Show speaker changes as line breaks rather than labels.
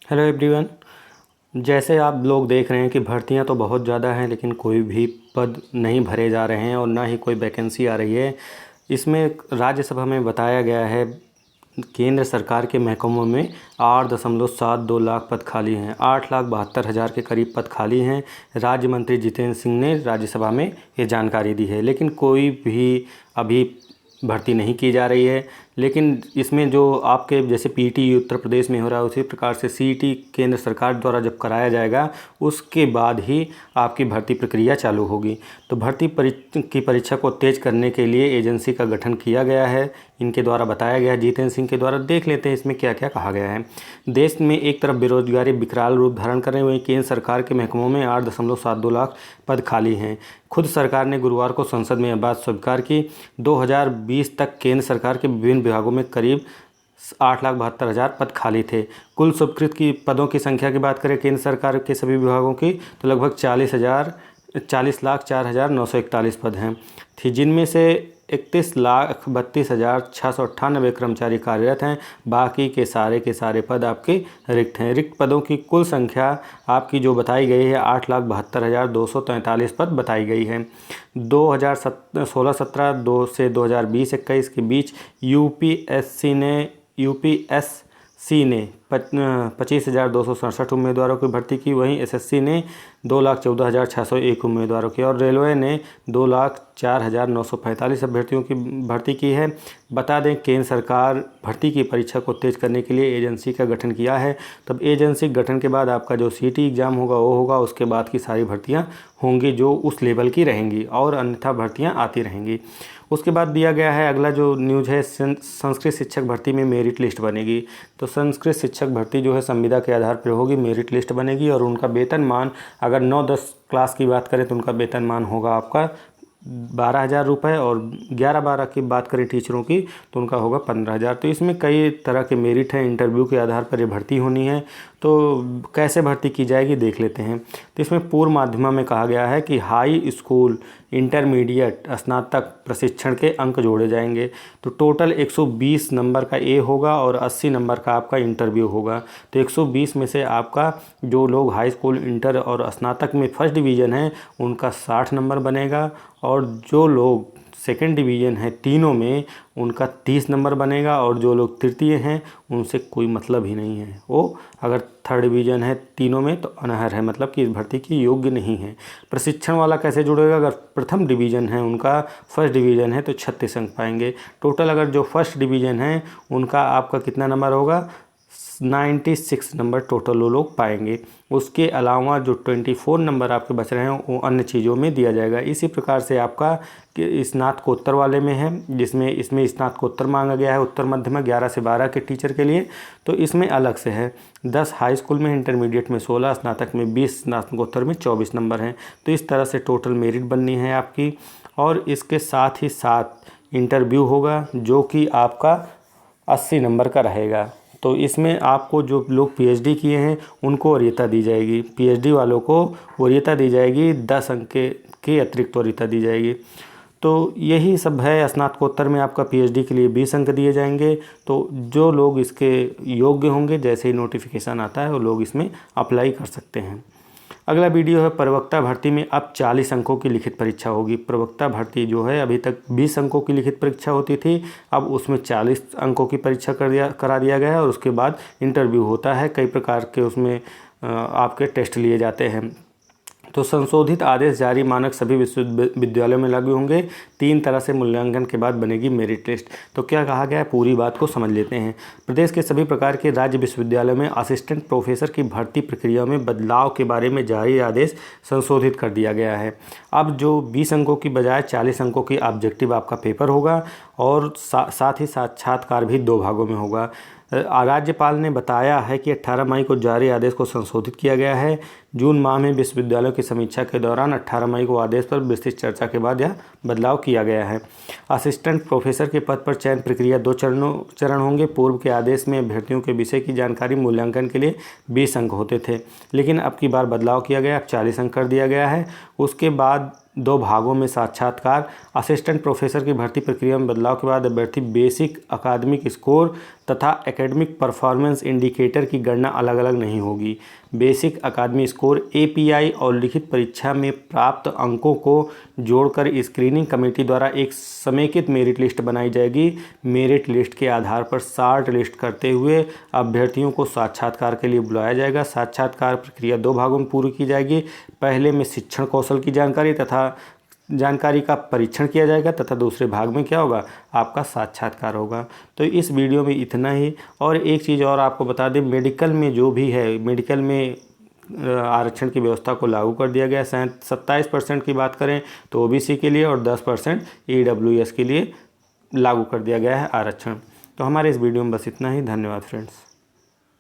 Hello everyone. जैसे आप लोग देख रहे हैं कि भर्तियां तो बहुत ज़्यादा हैं, लेकिन कोई भी पद नहीं भरे जा रहे हैं और ना ही कोई वैकेंसी आ रही है। इसमें राज्यसभा में बताया गया है केंद्र सरकार के महकमों में 8.72 लाख पद खाली हैं। 8,72,000 के करीब पद खाली हैं। राज्य मंत्री जितेंद्र सिंह ने राज्यसभा में ये जानकारी दी है, लेकिन कोई भी अभी भर्ती नहीं की जा रही है। लेकिन इसमें जो आपके जैसे पीटी उत्तर प्रदेश में हो रहा है, उसी प्रकार से सीईटी केंद्र सरकार द्वारा जब कराया जाएगा उसके बाद ही आपकी भर्ती प्रक्रिया चालू होगी। तो भर्ती की परीक्षा को तेज करने के लिए एजेंसी का गठन किया गया है, इनके द्वारा बताया गया है, जितेंद्र सिंह के द्वारा। देख लेते हैं इसमें क्या क्या कहा गया है। देश में एक तरफ बेरोजगारी विकराल रूप धारण कर रही है, वहीं केंद्र सरकार के महकमों में 8.72 लाख पद खाली हैं। खुद सरकार ने गुरुवार को संसद में यह बात स्वीकार की। 2020 तक केंद्र सरकार के विभिन्न विभागों में करीब 8,72,000 पद खाली थे। कुल स्वीकृत की पदों की संख्या की बात करें केंद्र सरकार के सभी विभागों की, तो लगभग 40,04,941 पद हैं थी, जिनमें से 31,32,698 कर्मचारी कार्यरत हैं। बाकी के सारे पद आपके रिक्त हैं। रिक्त पदों की कुल संख्या आपकी जो बताई गई है 8,72,243 पद बताई गई है। 2016-17 से 2020-21 के बीच यूपीएससी ने 25,267 उम्मीदवारों की भर्ती की। वहीं एसएससी ने 2,14,601 उम्मीदवारों की और रेलवे ने 2,04,945 अभ्यर्थियों की भर्ती की है। बता दें केंद्र सरकार भर्ती की परीक्षा को तेज करने के लिए एजेंसी का गठन किया है। तब एजेंसी गठन के बाद आपका जो सीटी एग्ज़ाम होगा वो होगा, उसके बाद की सारी भर्तियां होंगी जो उस लेवल की रहेंगी और अन्यथा भर्तियां आती रहेंगी। उसके बाद दिया गया है अगला जो न्यूज़ है, संस्कृत शिक्षक भर्ती में मेरिट लिस्ट बनेगी। तो संस्कृत शिक्षक भर्ती जो है संविदा के आधार पर होगी, मेरिट लिस्ट बनेगी और उनका वेतनमान अगर 9-10 क्लास की बात करें तो उनका वेतनमान होगा आपका 12,000 रुपये और 11-12 की बात करें टीचरों की तो उनका होगा 15,000। तो इसमें कई तरह के मेरिट हैं, इंटरव्यू के आधार पर ये भर्ती होनी है। तो कैसे भर्ती की जाएगी देख लेते हैं। तो इसमें पूर्व माध्यमिक में कहा गया है कि हाई स्कूल, इंटरमीडिएट, स्नातक प्रशिक्षण के अंक जोड़े जाएंगे। तो टोटल 120 नंबर का ए होगा और 80 नंबर का आपका इंटरव्यू होगा। तो 120 में से आपका जो लोग हाई स्कूल, इंटर और स्नातक में फर्स्ट डिवीज़न है उनका 60 नंबर बनेगा और जो लोग सेकंड डिवीज़न है तीनों में उनका 30 नंबर बनेगा और जो लोग तृतीय हैं उनसे कोई मतलब ही नहीं है। वो अगर थर्ड डिवीज़न है तीनों में तो अनर्ह है, मतलब कि इस भर्ती की योग्य नहीं है। प्रशिक्षण वाला कैसे जुड़ेगा? अगर प्रथम डिवीज़न है उनका फर्स्ट डिवीज़न है तो 36 अंक पाएंगे। टोटल अगर जो फर्स्ट डिवीज़न है उनका आपका कितना नंबर होगा? 96 नंबर टोटल वो लोग पाएंगे। उसके अलावा जो 24 नंबर आपके बच रहे हैं वो अन्य चीज़ों में दिया जाएगा। इसी प्रकार से आपका स्नातकोत्तर वाले में है, जिसमें इसमें स्नातकोत्तर मांगा गया है उत्तर मध्य में 11 से 12 के टीचर के लिए। तो इसमें अलग से है 10 हाई स्कूल में, इंटरमीडिएट में 16, स्नातक में 20, स्नातकोत्तर में 24 नंबर हैं। तो इस तरह से टोटल मेरिट बननी है आपकी। और इसके साथ ही साथ इंटरव्यू होगा जो कि आपका 80 नंबर का रहेगा। तो इसमें आपको जो लोग पीएचडी किए हैं उनको वरीयता दी जाएगी। पीएचडी वालों को वरीयता दी जाएगी, 10 अंक के अतिरिक्त वरीयता दी जाएगी। तो यही सब है। स्नातकोत्तर में आपका पीएचडी के लिए 20 अंक दिए जाएंगे। तो जो लोग इसके योग्य होंगे, जैसे ही नोटिफिकेशन आता है वो लोग इसमें अप्लाई कर सकते हैं। अगला वीडियो है प्रवक्ता भर्ती में अब 40 अंकों की लिखित परीक्षा होगी। प्रवक्ता भर्ती जो है अभी तक 20 अंकों की लिखित परीक्षा होती थी, अब उसमें 40 अंकों की परीक्षा करा दिया गया है और उसके बाद इंटरव्यू होता है। कई प्रकार के उसमें आपके टेस्ट लिए जाते हैं। तो संशोधित आदेश जारी मानक सभी विश्वविद्यालयों में लागू होंगे। 3 तरह से मूल्यांकन के बाद बनेगी मेरिट लिस्ट। तो क्या कहा गया है पूरी बात को समझ लेते हैं। प्रदेश के सभी प्रकार के राज्य विश्वविद्यालयों में असिस्टेंट प्रोफेसर की भर्ती प्रक्रिया में बदलाव के बारे में जारी आदेश संशोधित कर दिया गया है। अब जो 20 अंकों की बजाय 40 अंकों की ऑब्जेक्टिव आपका पेपर होगा और साथ ही साक्षात्कार भी 2 भागों में होगा। राज्यपाल ने बताया है कि 18 मई को जारी आदेश को संशोधित किया गया है। जून माह में विश्वविद्यालयों की समीक्षा के दौरान 18 मई को आदेश पर विस्तृत चर्चा के बाद यह बदलाव किया गया है। असिस्टेंट प्रोफेसर के पद पर चयन प्रक्रिया 2 चरण होंगे। पूर्व के आदेश में अभ्यर्थियों के विषय की जानकारी मूल्यांकन के लिए 20 अंक होते थे, लेकिन अब की बार बदलाव किया गया, अब 40 अंक कर दिया गया है। उसके बाद 2 भागों में साक्षात्कार। असिस्टेंट प्रोफेसर की भर्ती प्रक्रिया में बदलाव के बाद अभ्यर्थी बेसिक अकादमिक स्कोर तथा एकेडमिक परफॉर्मेंस इंडिकेटर की गणना अलग अलग नहीं होगी। बेसिक अकादमी स्कोर API और लिखित परीक्षा में प्राप्त अंकों को जोड़कर स्क्रीनिंग कमेटी द्वारा एक समेकित मेरिट लिस्ट बनाई जाएगी। मेरिट लिस्ट के आधार पर शॉर्ट लिस्ट करते हुए अभ्यर्थियों को साक्षात्कार के लिए बुलाया जाएगा। साक्षात्कार प्रक्रिया 2 भागों में पूरी की जाएगी। पहले में शिक्षण कौशल की जानकारी का परीक्षण किया जाएगा तथा दूसरे भाग में क्या होगा, आपका साक्षात्कार होगा। तो इस वीडियो में इतना ही। और एक चीज़ और आपको बता दें, मेडिकल में जो भी है, मेडिकल में आरक्षण की व्यवस्था को लागू कर दिया गया है। 27% की बात करें तो OBC के लिए और 10% EWS के लिए लागू कर दिया गया है आरक्षण। तो हमारे इस वीडियो में बस इतना ही। धन्यवाद फ्रेंड्स।